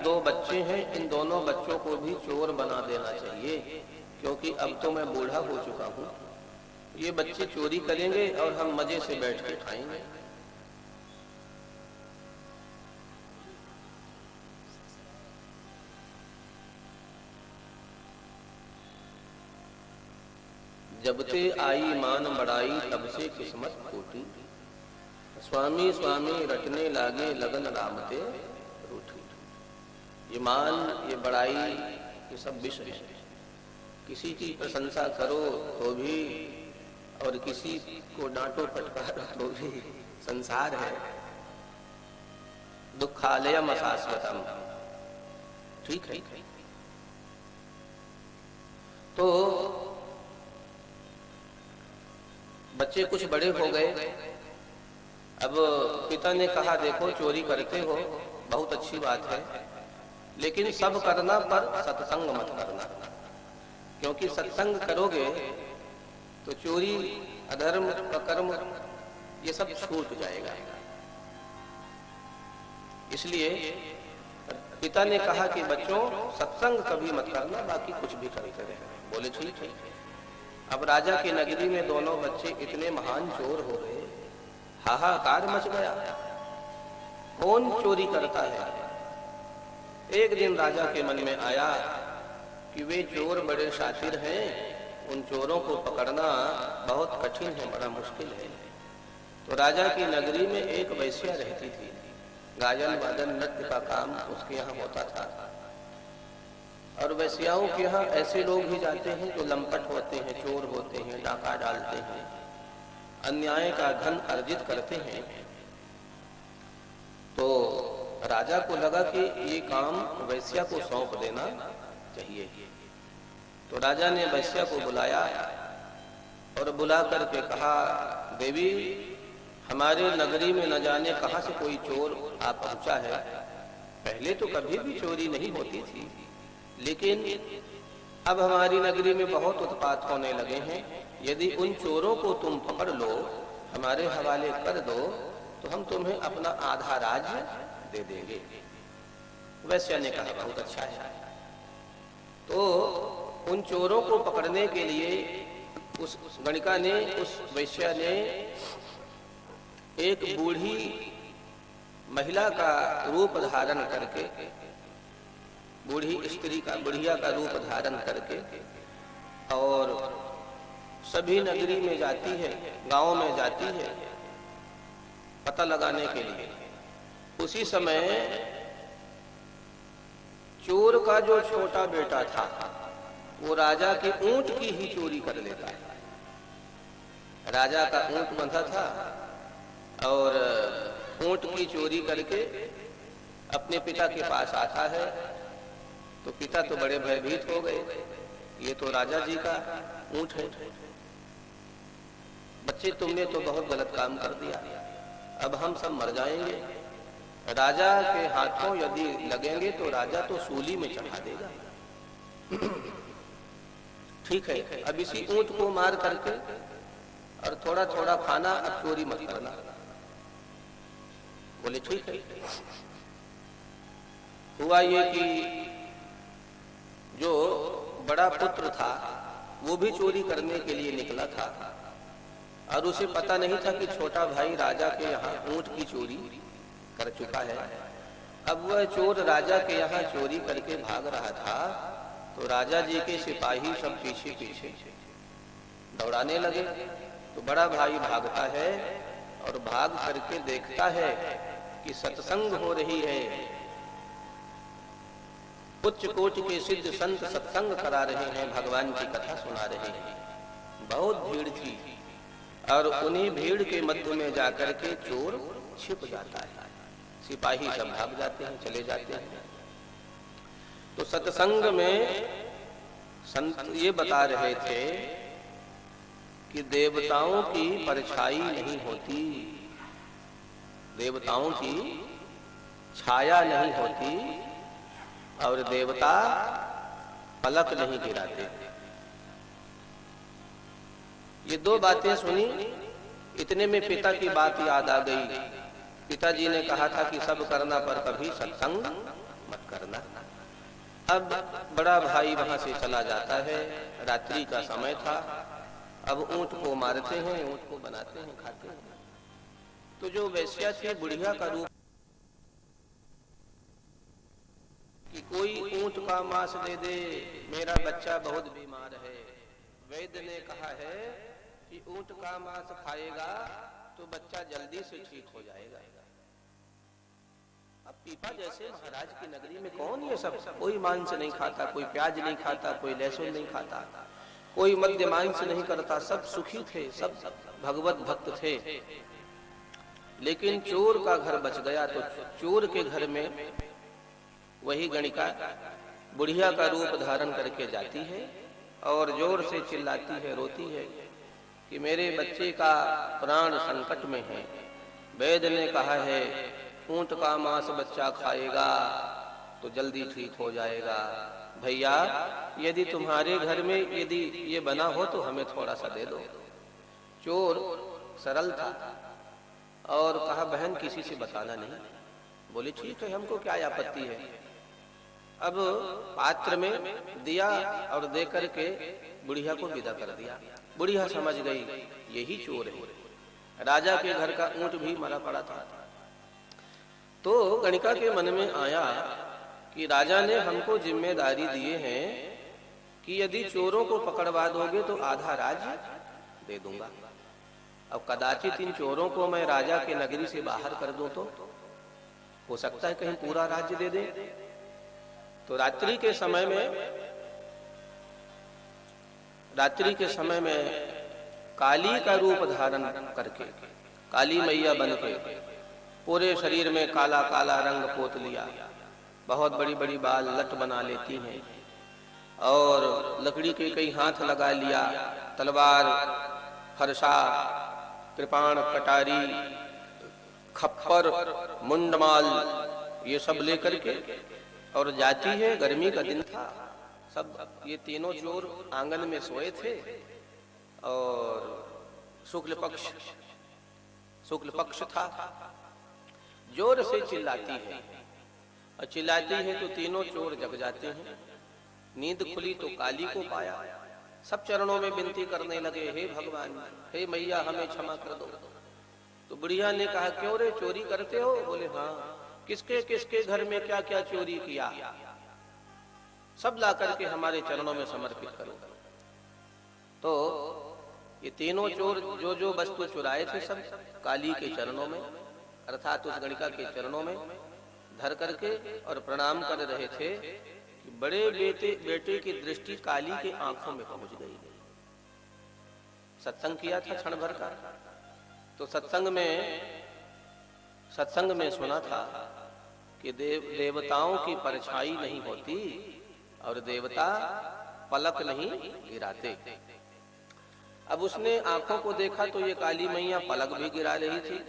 दो बच्चे हैं, इन दोनों बच्चों को भी चोर बना देना चाहिए, क्योंकि अब तो मैं बूढ़ा हो चुका हूँ। ये बच्चे चोरी करेंगे और हम मजे से बैठ के खाएंगे। जब ते आई मान बड़ाई तब से किस्मत फूटी, स्वामी स्वामी रटने लागे लगन राम ते रूठी। ये मान, ये बड़ाई, ये सब विषय है। किसी की प्रशंसा करो तो भी और किसी को डांटो फटकारो तो भी संसार है। दुखालयम अशाश्वतम, ठीक है। तो बच्चे कुछ बड़े हो गए। अब पिता ने कहा देखो चोरी करते हो, बहुत अच्छी बात है, लेकिन सब करना पर सत्संग मत करना, क्योंकि सत्संग करोगे तो चोरी, अधर्म, अकर्म ये सब छूट जाएगा। इसलिए पिता ने कहा कि बच्चों सत्संग कभी मत करना, बाकी कुछ भी करते रहे। बोले ठीक है। अब राजा की नगरी में दोनों बच्चे इतने महान चोर हो गए, हाहाकार मच गया। कौन चोरी करता है? एक दिन राजा के मन में आया कि वे चोर बड़े शातिर हैं, उन चोरों को पकड़ना बहुत कठिन है, बड़ा मुश्किल है। तो राजा की नगरी में एक वैश्या रहती थी। गायन वादन नृत्य का काम उसके यहाँ होता था, और वैश्याओं के यहाँ ऐसे लोग ही जाते हैं जो लंपट होते हैं, चोर होते हैं, डाका डालते हैं, अन्याय का धन अर्जित करते हैं। तो राजा को लगा कि ये काम वैश्या को सौंप देना चाहिए। तो राजा ने वैश्या को बुलाया और बुला करके कहा, देवी हमारे नगरी में न जाने कहां से कोई चोर आ पहुंचा है। पहले तो कभी भी चोरी नहीं होती थी, लेकिन अब हमारी नगरी में बहुत उत्पात होने लगे हैं। यदि उन चोरों को तुम पकड़ लो, हमारे हवाले कर दो, तो हम तुम्हें अपना आधा राज्य दे देंगे। वैश्या ने कहा बहुत अच्छा है। तो उन चोरों को पकड़ने के लिए उस गणिका ने, उस वैश्या ने एक बूढ़ी महिला का रूप धारण करके, बूढ़ी स्त्री का, बुढ़िया का रूप धारण करके, और सभी नगरी में जाती है, गांव में जाती है पता लगाने के लिए। उसी समय चोर का जो छोटा बेटा था वो राजा के ऊंट की ही चोरी कर लेता है। राजा का ऊंट बंधा था और ऊंट की चोरी करके अपने पिता के पास आता है। तो पिता तो बड़े भयभीत हो गए, ये तो राजा जी का ऊंट है। बच्चे तुमने तो बहुत गलत काम कर दिया, अब हम सब मर जाएंगे। राजा के हाथों यदि लगेंगे तो राजा तो सूली में चढ़ा देगा। ठीक है, अब इसी ऊंट को मार करके और थोड़ा थोड़ा खाना, अब चोरी मत करना। बोले ठीक है। हुआ ये कि जो बड़ा पुत्र था वो भी चोरी करने के लिए निकला था, और उसे पता नहीं था कि छोटा भाई राजा के यहाँ ऊंट की चोरी कर चुका है। अब वह चोर राजा के यहाँ चोरी करके भाग रहा था, तो राजा जी के सिपाही सब पीछे पीछे दौड़ाने लगे। तो बड़ा भाई भागता है और भाग करके देखता है कि सत्संग हो रही है, उच्च कोटि के सिद्ध संत सत्संग करा रहे हैं, भगवान की कथा सुना रहे हैं। बहुत भीड़ थी, और उन्हीं भीड़ के मध्य में जाकर के चोर छिप जाता है। सिपाही सब भाग जाते हैं, चले जाते हैं। तो सत्संग में संत ये बता रहे थे कि देवताओं की परछाई नहीं होती, देवताओं की छाया नहीं होती, और देवता पलक नहीं गिराते। ये दो बातें सुनी, इतने में पिता की बात याद आ गई। पिताजी ने कहा था कि सब करना पर कभी सत्संग मत करना। अब बड़ा भाई वहां से चला जाता है, रात्रि का समय था। अब ऊंट को मारते हैं, ऊंट को बनाते हैं, खाते हैं। तो जो वेश्या थी बुढ़िया का रूप कि कोई ऊंट का मांस दे दे, मेरा बच्चा बहुत बीमार है। वैद्य ने कहा है कि ऊंट का मांस खाएगा तो बच्चा जल्दी से ठीक हो जाएगा। अब पीपा जैसे महाराज की नगरी में कौन ये सब, कोई मांस नहीं खाता, कोई प्याज नहीं खाता, कोई लहसुन नहीं खाता, कोई मद्य मांस नहीं करता, सब सुखी थे, सब भगवत भक्त थे। लेकिन चोर का घर बच गया। तो चोर के घर में वही गणिका बुढ़िया का रूप धारण करके जाती है और जोर से चिल्लाती है, रोती है कि मेरे बच्चे का प्राण संकट में है। वैद्य ने कहा है ऊंट का मांस बच्चा खाएगा तो जल्दी ठीक हो जाएगा। भैया यदि तुम्हारे घर में यदि ये बना हो तो हमें थोड़ा सा दे दो। चोर सरल था और कहा बहन किसी से बताना नहीं। बोले ठीक है, हमको क्या आपत्ति है। अब पात्र में दिया और दे करके बुढ़िया को विदा कर दिया। बुढ़िया समझ गई यही चोर है। राजा के घर का ऊंट भी मरा पड़ा था। तो गणिका के मन में आया कि राजा ने हमको जिम्मेदारी दिए हैं कि यदि चोरों को पकड़वा दोगे तो आधा राज्य दे दूंगा। अब कदाचित इन चोरों को मैं राजा के नगरी से बाहर कर दूं तो हो सकता है कहीं पूरा राज्य दे दे। तो रात्रि के समय में काली का रूप धारण करके, काली मैया बन के पूरे शरीर में काला काला रंग पोत लिया, बहुत बड़ी बड़ी बाल लट बना लेती हैं और लकड़ी के कई हाथ लगा लिया, तलवार, फरसा, कृपाण, कटारी, खप्पर, मुंडमाल ये सब लेकर के और जाती है। गर्मी का दिन था, सब ये तीनों चोर आंगन में सोए थे और शुक्ल पक्ष था। जोर से चिल्लाती है और चिल्लाती है तो तीनों चोर जग जाते हैं। नींद खुली तो काली को पाया, सब चरणों में विनती करने लगे, हे भगवान, हे मैया हमें क्षमा कर दो। तो बुढ़िया ने कहा क्यों रे, चोरी करते हो? बोले हाँ। किसके किसके घर में क्या क्या चोरी किया, सब ला करके हमारे चरणों में समर्पित करो। तो ये तीनों चोर जो जो वस्तु चुराए थे सब काली के चरणों में अर्थात उस गणिका के चरणों में धर करके और प्रणाम कर रहे थे कि बड़े बेटे की दृष्टि काली के आंखों में पहुंच गई। सत्संग किया था क्षण भर का, तो सत्संग में सुना था कि देवताओं की परछाई नहीं होती और देवता पलक नहीं गिराते। अब उसने आंखों को देखा तो ये काली मैया पलक भी गिरा रही थी